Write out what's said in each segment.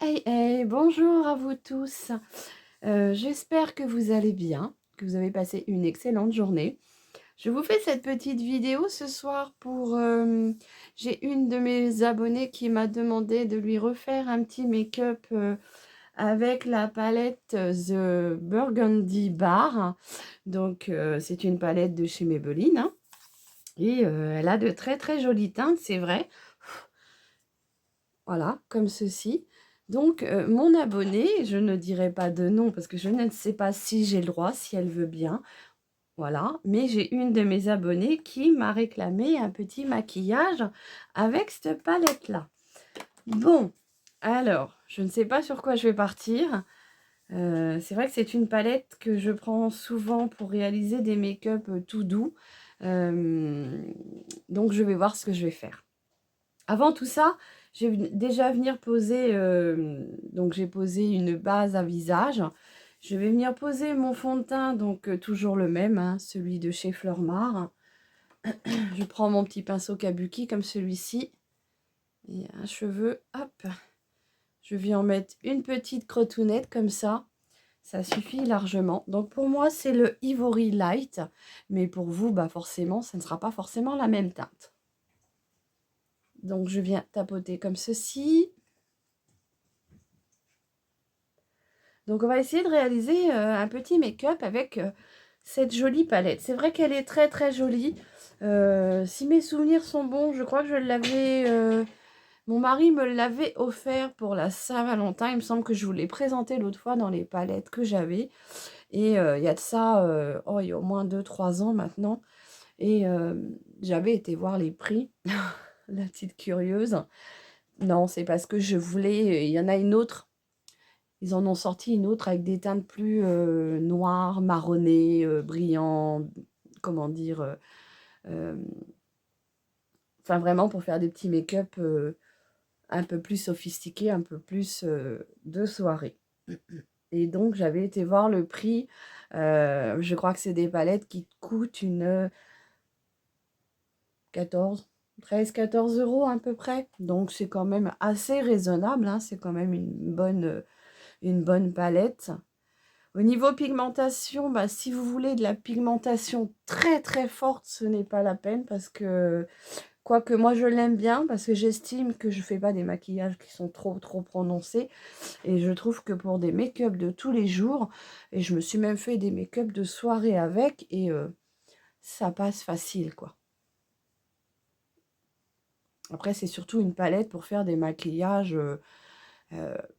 Hey, hey, bonjour à vous tous. J'espère que vous allez bien, que vous avez passé une excellente journée. Je vous fais cette petite vidéo ce soir pour... j'ai une de mes abonnées qui m'a demandé de lui refaire un petit make-up avec la palette The Burgundy Bar. Donc, c'est une palette de chez Maybelline, hein. Et elle a de très très jolies teintes, c'est vrai. Voilà, comme ceci. Donc, mon abonnée, je ne dirai pas de nom parce que je ne sais pas si j'ai le droit, si elle veut bien. Voilà, mais j'ai une de mes abonnées qui m'a réclamé un petit maquillage avec cette palette-là. Bon, alors, je ne sais pas sur quoi je vais partir. C'est vrai que c'est une palette que je prends souvent pour réaliser des make-up tout doux. Donc, je vais voir ce que je vais faire. Avant tout ça, je vais déjà venir poser, donc j'ai posé une base à visage. Je vais venir poser mon fond de teint, donc toujours le même, hein, celui de chez Fleurmar. Je prends mon petit pinceau kabuki comme celui-ci. Et un cheveu, hop. Je viens en mettre une petite crotounette comme ça. Ça suffit largement. Donc pour moi, c'est le Ivory Light. Mais pour vous, bah forcément, ça ne sera pas forcément la même teinte. Donc je viens tapoter comme ceci. Donc on va essayer de réaliser un petit make-up avec cette jolie palette. C'est vrai qu'elle est très très jolie. Si mes souvenirs sont bons, je crois que je l'avais... mon mari me l'avait offert pour la Saint-Valentin. Il me semble que je vous l'ai présenté l'autre fois dans les palettes que j'avais. Et il y a de ça, oh, il y a au moins 2-3 ans maintenant. Et j'avais été voir les prix. La petite curieuse. Non, c'est parce que je voulais... Il y en a une autre. Ils en ont sorti une autre avec des teintes plus noires, marronnées, brillants, comment dire, euh, enfin vraiment pour faire des petits make-up un peu plus sophistiqués, un peu plus de soirée. Et donc j'avais été voir le prix, je crois que c'est des palettes qui coûtent une 14, 13-14 euros à peu près. Donc c'est quand même assez raisonnable, hein, c'est quand même une bonne palette. Au niveau pigmentation, bah, si vous voulez de la pigmentation très très forte, ce n'est pas la peine parce que, quoique moi je l'aime bien, parce que j'estime que je ne fais pas des maquillages qui sont trop prononcés. Et je trouve que pour des make-up de tous les jours, et je me suis même fait des make-up de soirée avec, et ça passe facile quoi. Après c'est surtout une palette pour faire des maquillages,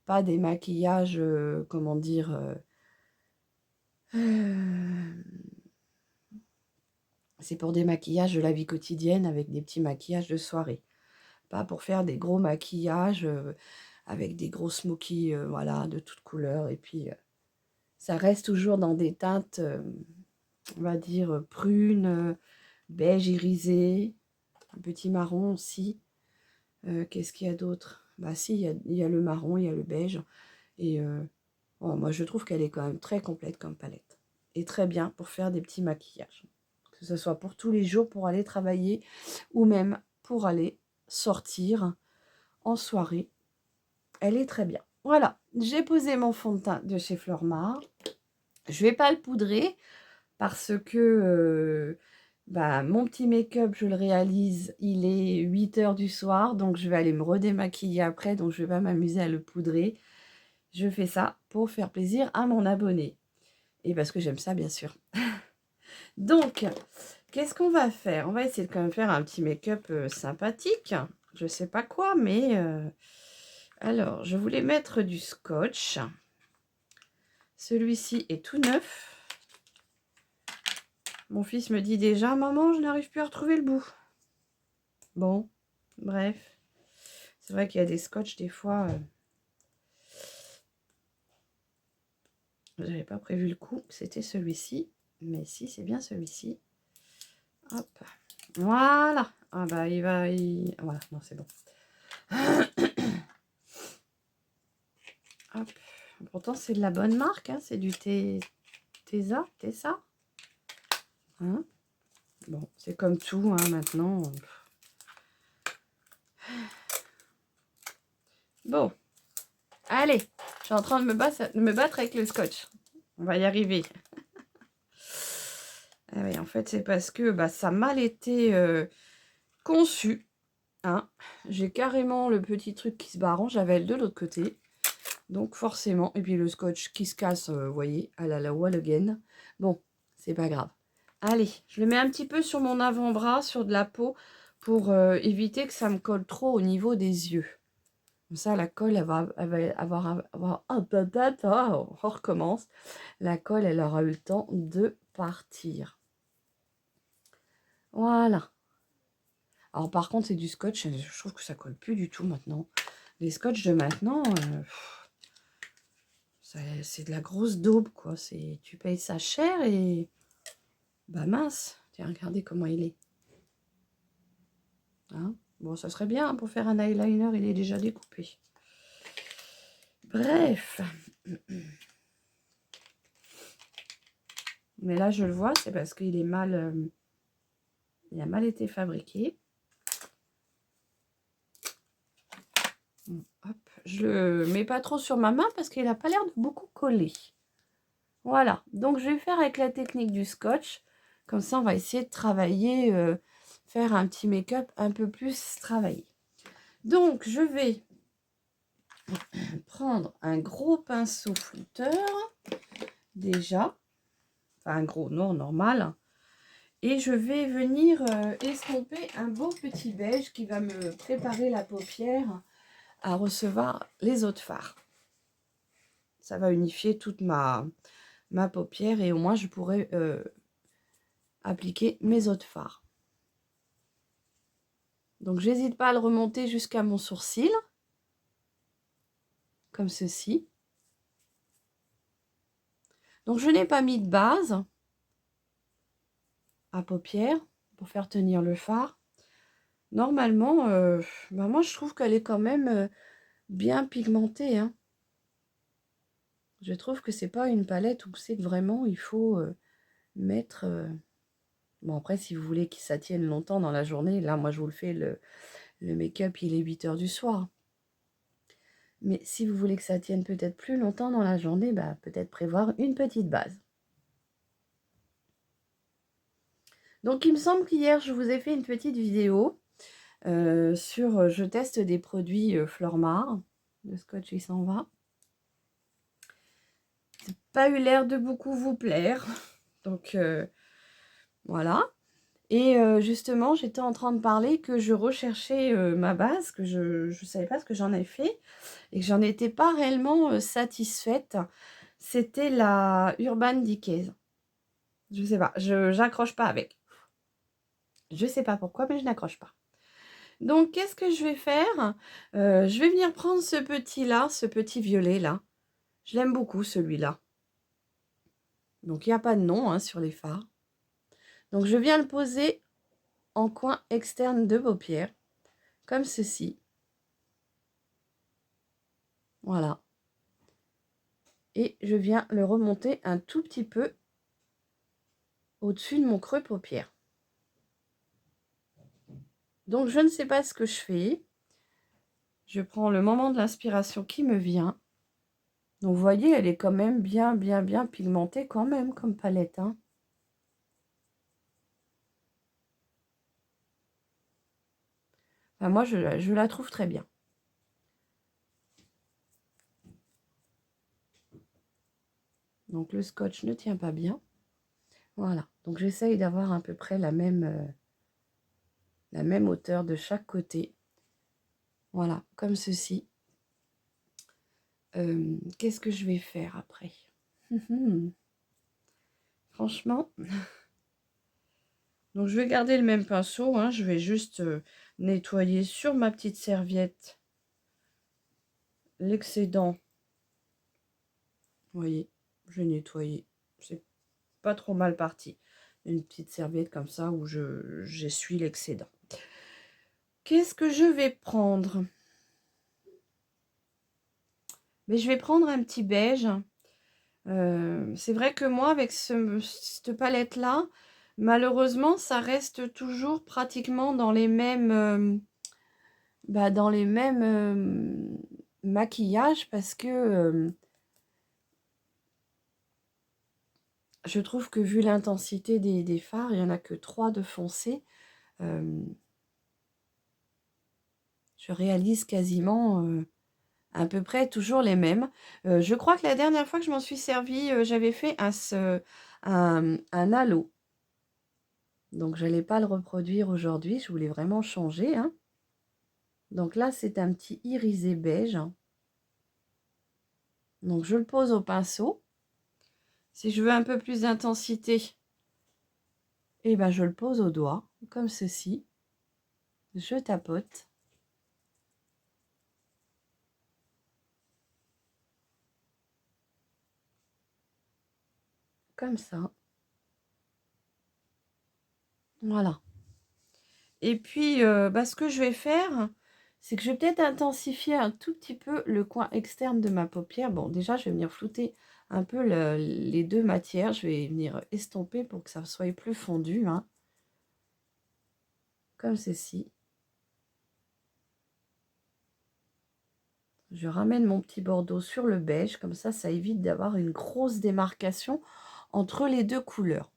pas des maquillages, comment dire... c'est pour des maquillages de la vie quotidienne avec des petits maquillages de soirée. Pas pour faire des gros maquillages avec des gros smokies, voilà, de toutes couleurs. Et puis, ça reste toujours dans des teintes, on va dire, prunes, beige irisé, un petit marron aussi. Qu'est-ce qu'il y a d'autre? Bah si, il y a le marron, il y a le beige. Et bon, moi, je trouve qu'elle est quand même très complète comme palette. Et très bien pour faire des petits maquillages. Que ce soit pour tous les jours, pour aller travailler, ou même pour aller sortir en soirée. Elle est très bien. Voilà, j'ai posé mon fond de teint de chez Fleurmar. Je ne vais pas le poudrer parce que bah, mon petit make-up, je le réalise, il est 8 h du soir. Donc, je vais aller me redémaquiller après. Donc, je ne vais pas m'amuser à le poudrer. Je fais ça pour faire plaisir à mon abonné. Et parce que j'aime ça, bien sûr. Donc, qu'est-ce qu'on va faire? On va essayer de quand même faire un petit make-up sympathique. Je sais pas quoi, mais... alors, je voulais mettre du scotch. Celui-ci est tout neuf. Mon fils me dit déjà, maman, je n'arrive plus à retrouver le bout. Bon, bref. C'est vrai qu'il y a des scotch, des fois... j'avais pas prévu le coup, c'était celui-ci. Mais si, c'est bien celui-ci. Hop. Voilà. Ah bah, il va... Voilà, non, c'est bon. Hop. Pourtant, c'est de la bonne marque, hein. C'est du Tesa. Hein, bon, c'est comme tout, hein, maintenant. Bon. Allez, je suis en train de me battre avec le scotch. On va y arriver. Ah oui, en fait, c'est parce que bah, ça a mal été conçu. Hein. J'ai carrément le petit truc qui se barre en javel de l'autre côté. Donc forcément, et puis le scotch qui se casse, vous voyez, à la wall again. Bon, c'est pas grave. Allez, je le mets un petit peu sur mon avant-bras, sur de la peau, pour éviter que ça me colle trop au niveau des yeux. Comme ça, la colle, elle va avoir on recommence. La colle, elle aura eu le temps de partir. Voilà. Alors par contre, c'est du scotch, je trouve que ça colle plus du tout maintenant. Les scotch de maintenant, c'est de la grosse daube, quoi. Tu payes ça cher et... Bah mince, tiens, regardez comment il est. Hein, bon, ça serait bien pour faire un eyeliner, il est déjà découpé. Bref. Mais là, je le vois, c'est parce qu'il est mal... il a mal été fabriqué. Hop, je le mets pas trop sur ma main parce qu'il n'a pas l'air de beaucoup coller. Voilà, donc je vais faire avec la technique du scotch. Comme ça, on va essayer de travailler, faire un petit make-up un peu plus travaillé. Donc, je vais prendre un gros pinceau flouteur, déjà. Enfin, un gros, non, normal. Et je vais venir estomper un beau petit beige qui va me préparer la paupière à recevoir les autres fards. Ça va unifier toute ma paupière et au moins je pourrai appliquer mes autres fards. Donc j'hésite pas à le remonter jusqu'à mon sourcil, comme ceci. Donc je n'ai pas mis de base à paupières pour faire tenir le fard. Normalement, bah moi je trouve qu'elle est quand même bien pigmentée. Hein. Je trouve que c'est pas une palette où c'est vraiment il faut mettre... Bon après si vous voulez que ça tienne longtemps dans la journée, là moi je vous le fais, le make-up il est 8 h du soir. Mais si vous voulez que ça tienne peut-être plus longtemps dans la journée, bah, peut-être prévoir une petite base. Donc il me semble qu'hier je vous ai fait une petite vidéo sur je teste des produits Flormar. Le scotch il s'en va. C'est pas eu l'air de beaucoup vous plaire. Donc voilà. Et justement, j'étais en train de parler que je recherchais ma base, que je ne savais pas ce que j'en ai fait et que j'en étais pas réellement satisfaite. C'était la Urban Decay. Je sais pas, je n'accroche pas avec. Je sais pas pourquoi, mais je n'accroche pas. Donc, qu'est-ce que je vais faire? Je vais venir prendre ce petit-là, ce petit violet-là. Je l'aime beaucoup, celui-là. Donc, il n'y a pas de nom hein, sur les fards. Donc, je viens le poser en coin externe de paupière, comme ceci. Voilà. Et je viens le remonter un tout petit peu au-dessus de mon creux paupière. Donc, je ne sais pas ce que je fais. Je prends le moment de l'inspiration qui me vient. Donc, vous voyez, elle est quand même bien pigmentée quand même comme palette. Hein. Enfin, moi, je la trouve très bien. Donc, le scotch ne tient pas bien. Voilà. Donc, j'essaye d'avoir à peu près la même hauteur de chaque côté. Voilà, comme ceci. Qu'est-ce que je vais faire après? Franchement... Donc, je vais garder le même pinceau. Hein. Je vais juste nettoyer sur ma petite serviette l'excédent. Vous voyez, je vais nettoyer. C'est pas trop mal parti. Une petite serviette comme ça où j'essuie l'excédent. Qu'est-ce que je vais prendre? Mais je vais prendre un petit beige. C'est vrai que moi, avec cette palette-là, malheureusement, ça reste toujours pratiquement dans les mêmes... maquillage parce que je trouve que vu l'intensité des fards, il n'y en a que 3 de foncé. Je réalise quasiment à peu près toujours les mêmes. Je crois que la dernière fois que je m'en suis servie, j'avais fait un halo. Donc, je n'allais pas le reproduire aujourd'hui. Je voulais vraiment changer, hein. Donc là, c'est un petit irisé beige. Donc, je le pose au pinceau. Si je veux un peu plus d'intensité, eh ben, je le pose au doigt, comme ceci. Je tapote. Comme ça. Voilà. Et puis, ce que je vais faire, c'est que je vais peut-être intensifier un tout petit peu le coin externe de ma paupière. Bon, déjà, je vais venir flouter un peu les 2 matières. Je vais venir estomper pour que ça soit plus fondu, hein, comme ceci. Je ramène mon petit bordeaux sur le beige, comme ça évite d'avoir une grosse démarcation entre les 2 couleurs.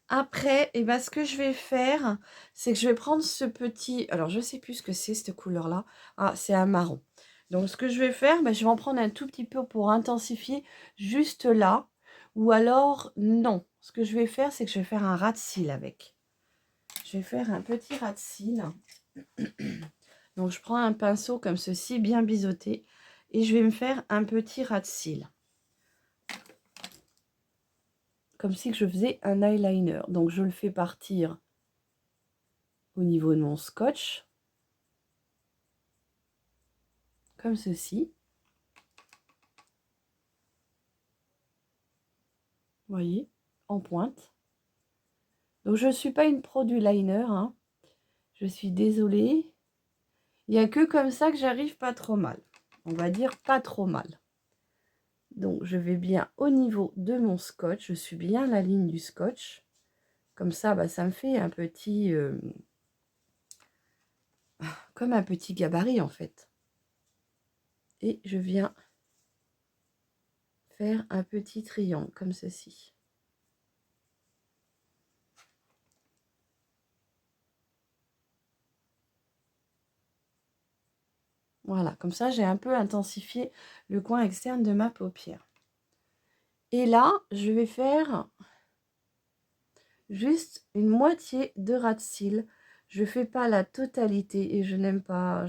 Après, ce que je vais faire, c'est que je vais prendre ce petit... Alors, je ne sais plus ce que c'est, cette couleur-là. Ah, c'est un marron. Donc, ce que je vais faire, je vais en prendre un tout petit peu pour intensifier juste là. Ou alors, non. Ce que je vais faire, c'est que je vais faire un ras de cils avec. Je vais faire un petit ras de cils. Donc, je prends un pinceau comme ceci, bien biseauté. Et je vais me faire un petit ras de cils. Comme si je faisais un eyeliner. Donc, je le fais partir au niveau de mon scotch. Comme ceci. Vous voyez, en pointe. Donc, je ne suis pas une pro du liner, hein. Je suis désolée. Il n'y a que comme ça que j'arrive pas trop mal. On va dire pas trop mal. Donc, je vais bien au niveau de mon scotch. Je suis bien la ligne du scotch. Comme ça, ça me fait un petit... comme un petit gabarit, en fait. Et je viens faire un petit triangle, comme ceci. Voilà, comme ça, j'ai un peu intensifié le coin externe de ma paupière. Et là, je vais faire juste une moitié de ras de cils. Je fais pas la totalité et je n'aime pas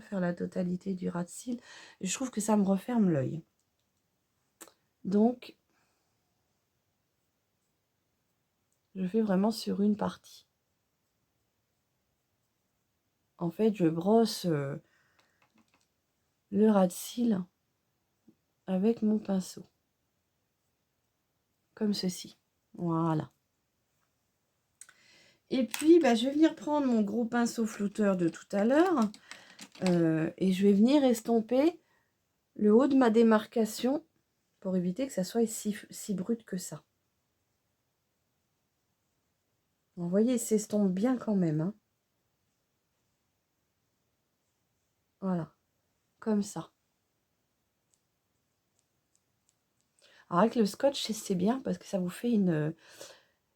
faire la totalité du ras de cils. Je trouve que ça me referme l'œil. Donc, je fais vraiment sur une partie. En fait, je brosse le ras de cils avec mon pinceau. Comme ceci. Voilà. Et puis, je vais venir prendre mon gros pinceau flouteur de tout à l'heure et je vais venir estomper le haut de ma démarcation pour éviter que ça soit si brut que ça. Vous voyez, il s'estompe bien quand même, hein. Voilà, comme ça. Alors avec le scotch, c'est bien parce que ça vous fait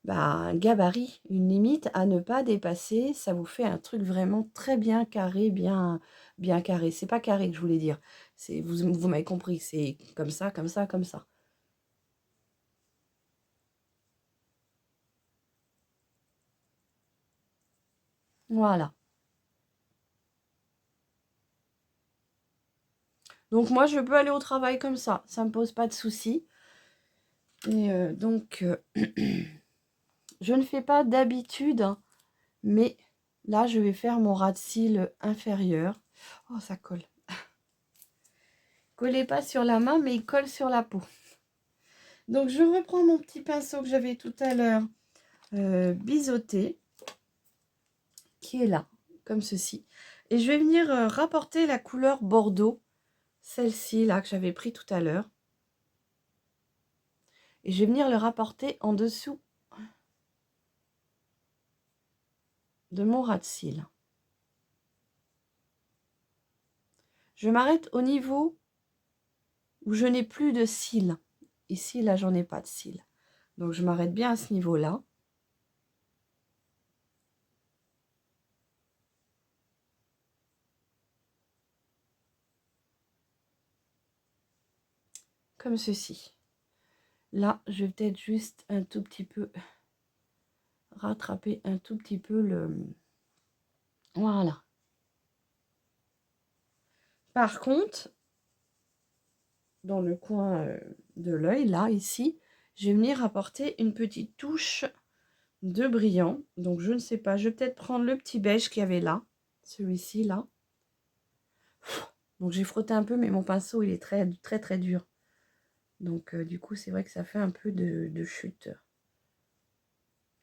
un gabarit, une limite à ne pas dépasser. Ça vous fait un truc vraiment très bien carré, bien carré. C'est pas carré que je voulais dire. Vous m'avez compris, c'est comme ça, comme ça, comme ça. Voilà. Donc moi, je peux aller au travail comme ça. Ça ne me pose pas de soucis. Et donc, je ne fais pas d'habitude, hein, mais là, je vais faire mon ras de cils inférieur. Oh, ça colle. Collez pas sur la main, mais il colle sur la peau. Donc, je reprends mon petit pinceau que j'avais tout à l'heure biseauté, qui est là, comme ceci. Et je vais venir rapporter la couleur bordeaux, celle-ci, là, que j'avais pris tout à l'heure. Et je vais venir le rapporter en dessous de mon ras de cils. Je m'arrête au niveau où je n'ai plus de cils. Ici, là, j'en ai pas de cils. Donc, je m'arrête bien à ce niveau-là. Comme ceci. Là, je vais peut-être juste un tout petit peu rattraper un tout petit peu le... Voilà. Par contre, dans le coin de l'œil, là, ici, je vais venir apporter une petite touche de brillant. Donc, je ne sais pas, je vais peut-être prendre le petit beige qu'il y avait là, celui-ci, là. Donc, j'ai frotté un peu, mais mon pinceau, il est très, très, très dur. Donc, du coup, c'est vrai que ça fait un peu de chute.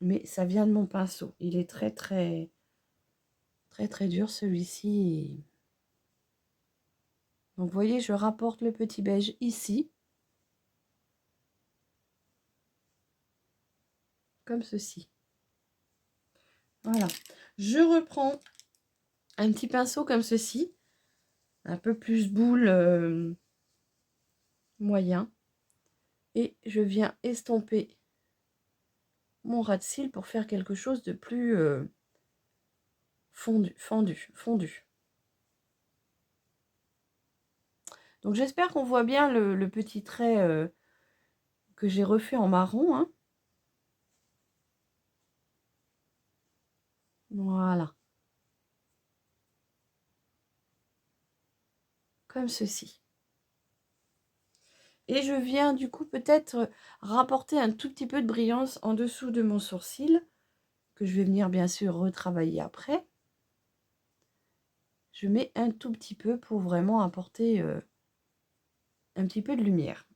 Mais ça vient de mon pinceau. Il est très, très, très, très dur, celui-ci. Donc, vous voyez, je rapporte le petit beige ici. Comme ceci. Voilà. Je reprends un petit pinceau comme ceci. Un peu plus boule moyen. Et je viens estomper mon ras de cils pour faire quelque chose de plus fondu. Donc j'espère qu'on voit bien le petit trait que j'ai refait en marron. Hein. Voilà. Comme ceci. Et je viens du coup peut-être rapporter un tout petit peu de brillance en dessous de mon sourcil, que je vais venir bien sûr retravailler après. Je mets un tout petit peu pour vraiment apporter un petit peu de lumière.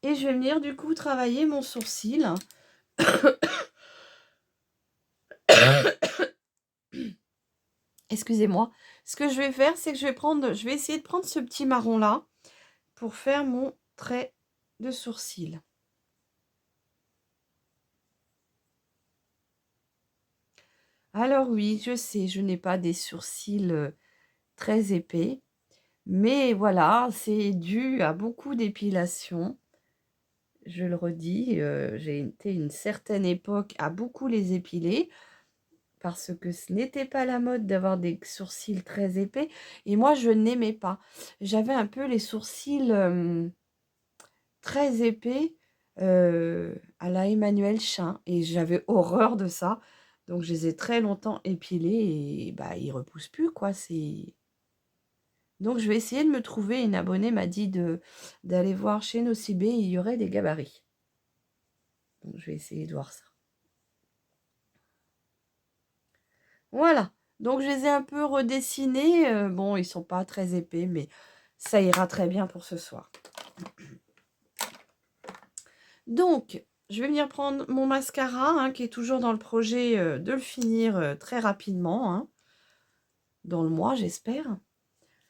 Et je vais venir du coup travailler mon sourcil. Excusez-moi. Ce que je vais faire, c'est que je vais essayer de prendre ce petit marron là pour faire mon trait de sourcil. Alors oui, je sais, je n'ai pas des sourcils très épais, mais voilà, c'est dû à beaucoup d'épilation. Je le redis, j'ai été une certaine époque à beaucoup les épiler, parce que ce n'était pas la mode d'avoir des sourcils très épais, et moi je n'aimais pas. J'avais un peu les sourcils très épais à la Emmanuel Chin, et j'avais horreur de ça. Donc je les ai très longtemps épilés, et bah ils repoussent plus, quoi. Donc je vais essayer de me trouver, une abonnée m'a dit d'aller voir chez Nocibé, il y aurait des gabarits. Donc je vais essayer de voir ça. Voilà, donc je les ai un peu redessinés. Bon, ils sont pas très épais, mais ça ira très bien pour ce soir. Donc, je vais venir prendre mon mascara, hein, qui est toujours dans le projet de le finir très rapidement, hein, dans le mois, j'espère.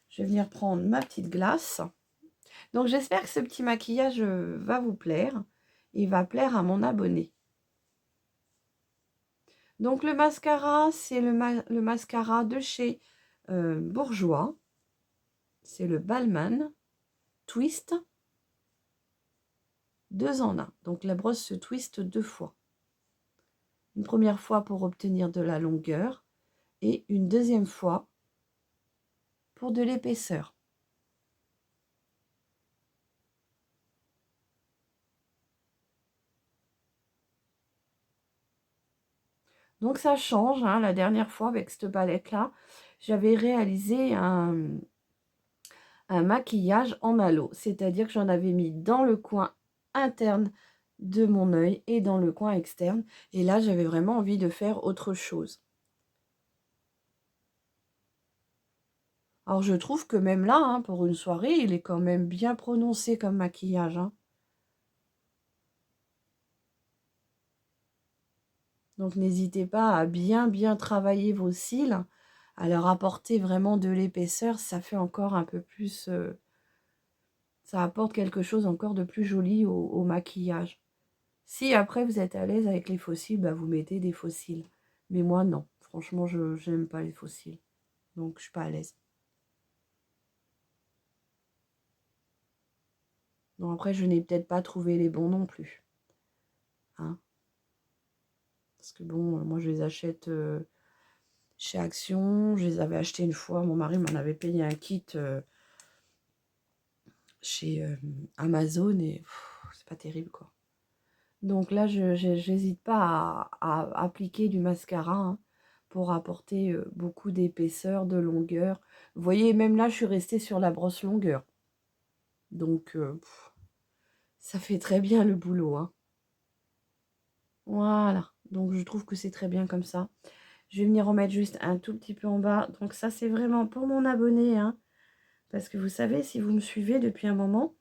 Je vais venir prendre ma petite glace. Donc, j'espère que ce petit maquillage va vous plaire. Il va plaire à mon abonné. Donc, le mascara, c'est le mascara de chez Bourjois. C'est le Balmain Twist 2 en 1. Donc, la brosse se twiste 2 fois. Une première fois pour obtenir de la longueur et une deuxième fois pour de l'épaisseur. Donc ça change, hein. La dernière fois avec cette palette-là, j'avais réalisé un maquillage en halo. C'est-à-dire que j'en avais mis dans le coin interne de mon œil et dans le coin externe. Et là, j'avais vraiment envie de faire autre chose. Alors je trouve que même là, hein, pour une soirée, il est quand même bien prononcé comme maquillage. Hein. Donc n'hésitez pas à bien travailler vos cils, à leur apporter vraiment de l'épaisseur, ça fait encore un peu plus... ça apporte quelque chose encore de plus joli au maquillage. Si après vous êtes à l'aise avec les faux cils, bah vous mettez des faux cils. Mais moi, non. Franchement, je n'aime pas les fossiles. Donc, je suis pas à l'aise. Donc, après, je n'ai peut-être pas trouvé les bons non plus. Hein. Parce que bon, moi, je les achète chez Action. Je les avais achetés une fois. Mon mari m'en avait payé un kit chez Amazon. Et c'est pas terrible, quoi. Donc là, je n'hésite pas à appliquer du mascara hein, pour apporter beaucoup d'épaisseur, de longueur. Vous voyez, même là, je suis restée sur la brosse longueur. Donc, ça fait très bien le boulot. Hein. Voilà. Donc, je trouve que c'est très bien comme ça. Je vais venir en mettre juste un tout petit peu en bas. Donc, ça, c'est vraiment pour mon abonné. Hein, parce que vous savez, si vous me suivez depuis un moment,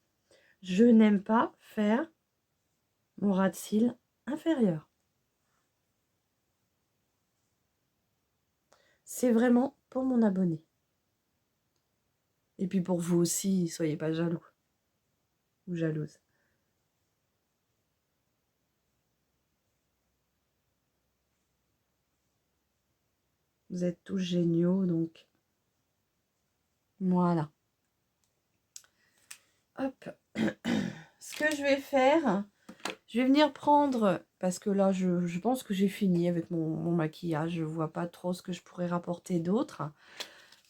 je n'aime pas faire mon ras de cils inférieur. C'est vraiment pour mon abonné. Et puis pour vous aussi, soyez pas jaloux ou jalouse. Vous êtes tous géniaux, donc voilà. Hop. Ce que je vais faire, je vais venir prendre, parce que là, je pense que j'ai fini avec mon maquillage. Je vois pas trop ce que je pourrais rapporter d'autre.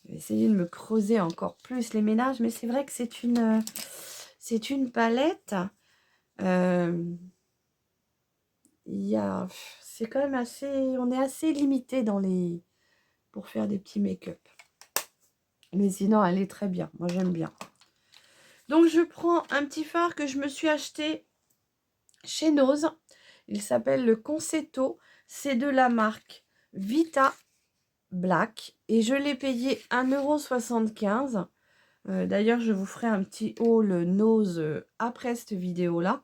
Je vais essayer de me creuser encore plus les ménages, mais c'est vrai que c'est une palette. C'est quand même assez, on est assez limité pour faire des petits make-up. Mais sinon, elle est très bien. Moi, j'aime bien. Donc, je prends un petit fard que je me suis acheté chez Nose. Il s'appelle le Concetto. C'est de la marque Vita Black. Et je l'ai payé 1,75 €. D'ailleurs, je vous ferai un petit haul Nose après cette vidéo-là.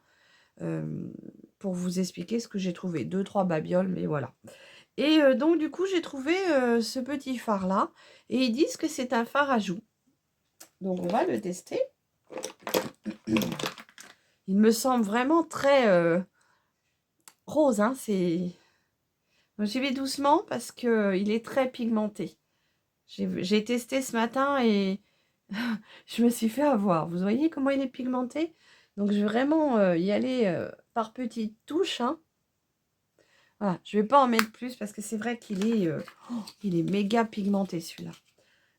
Pour vous expliquer ce que j'ai trouvé. 2-3 babioles, mais voilà. Et donc, du coup, j'ai trouvé ce petit fard-là. Et ils disent que c'est un fard à joues. Donc, on va le tester. Il me semble vraiment très rose. Hein, j'y vais doucement parce qu'il est très pigmenté. J'ai testé ce matin et je me suis fait avoir. Vous voyez comment il est pigmenté? Donc, je vais vraiment y aller par petites touches. Hein. Voilà, je ne vais pas en mettre plus parce que c'est vrai il est méga pigmenté celui-là.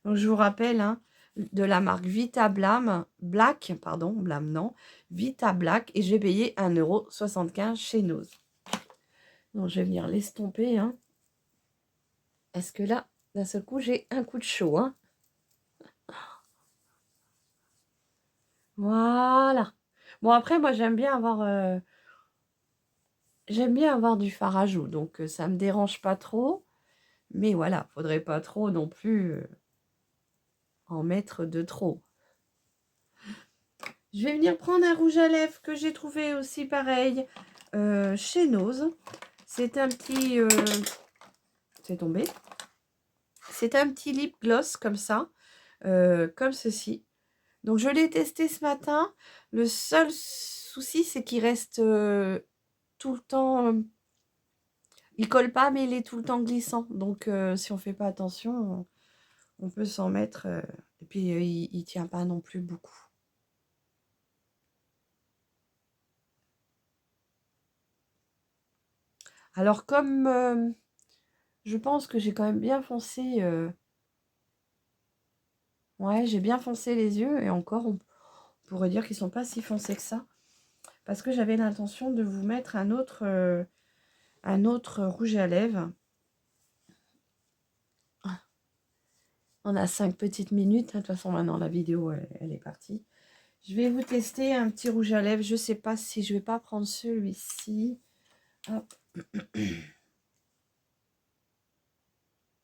Donc, je vous rappelle, hein, de la marque Vita Black, pardon, Blam non, Vita Black, et j'ai payé 1,75 € chez Nose. Donc, je vais venir l'estomper, hein. Est-ce que là, d'un seul coup, j'ai un coup de chaud, hein. Voilà. Bon, après, moi, j'aime bien avoir du fard à joues, donc ça me dérange pas trop. Mais voilà, faudrait pas trop non plus en mettre de trop. Je vais venir prendre un rouge à lèvres que j'ai trouvé aussi pareil chez Nose. C'est un petit... c'est tombé. C'est un petit lip gloss comme ça, comme ceci. Donc, je l'ai testé ce matin. Le seul souci, c'est qu'il reste tout le temps... il colle pas, mais il est tout le temps glissant. Donc, si on fait pas attention, on peut s'en mettre. Et puis, il tient pas non plus beaucoup. Alors, comme je pense que j'ai quand même bien foncé... ouais, j'ai bien foncé les yeux. Et encore, on pourrait dire qu'ils sont pas si foncés que ça. Parce que j'avais l'intention de vous mettre un autre rouge à lèvres. On a 5 petites minutes. De toute façon, maintenant, la vidéo, elle est partie. Je vais vous tester un petit rouge à lèvres. Je ne sais pas si je vais pas prendre celui-ci. Hop.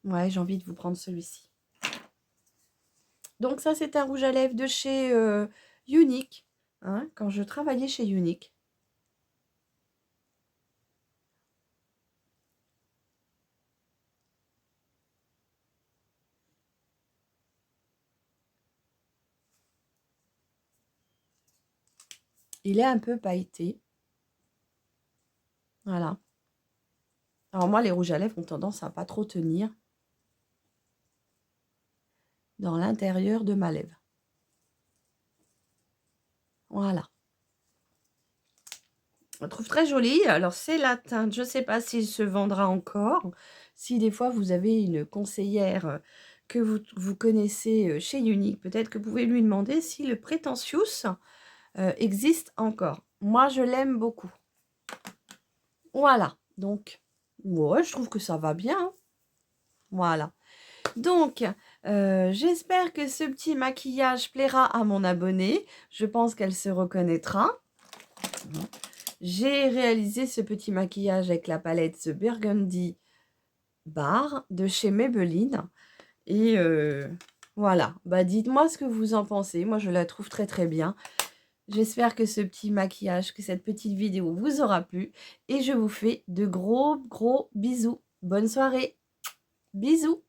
Ouais, j'ai envie de vous prendre celui-ci. Donc ça, c'est un rouge à lèvres de chez Unique. Hein, quand je travaillais chez Unique. Il est un peu pailleté. Voilà. Alors moi, les rouges à lèvres ont tendance à pas trop tenir dans l'intérieur de ma lèvre. Voilà. On trouve très joli. Alors, c'est la teinte. Je ne sais pas s'il se vendra encore. Si des fois, vous avez une conseillère que vous connaissez chez Unique, peut-être que vous pouvez lui demander si le Prétentious existe encore. Moi, je l'aime beaucoup. Voilà. Donc, ouais, je trouve que ça va bien, hein. Voilà. Donc, j'espère que ce petit maquillage plaira à mon abonnée. Je pense qu'elle se reconnaîtra. J'ai réalisé ce petit maquillage avec la palette The Burgundy Bar de chez Maybelline. Et voilà, bah dites-moi ce que vous en pensez. Moi, je la trouve très très bien. J'espère que ce petit maquillage, que cette petite vidéo vous aura plu. Et je vous fais de gros bisous. Bonne soirée. Bisous.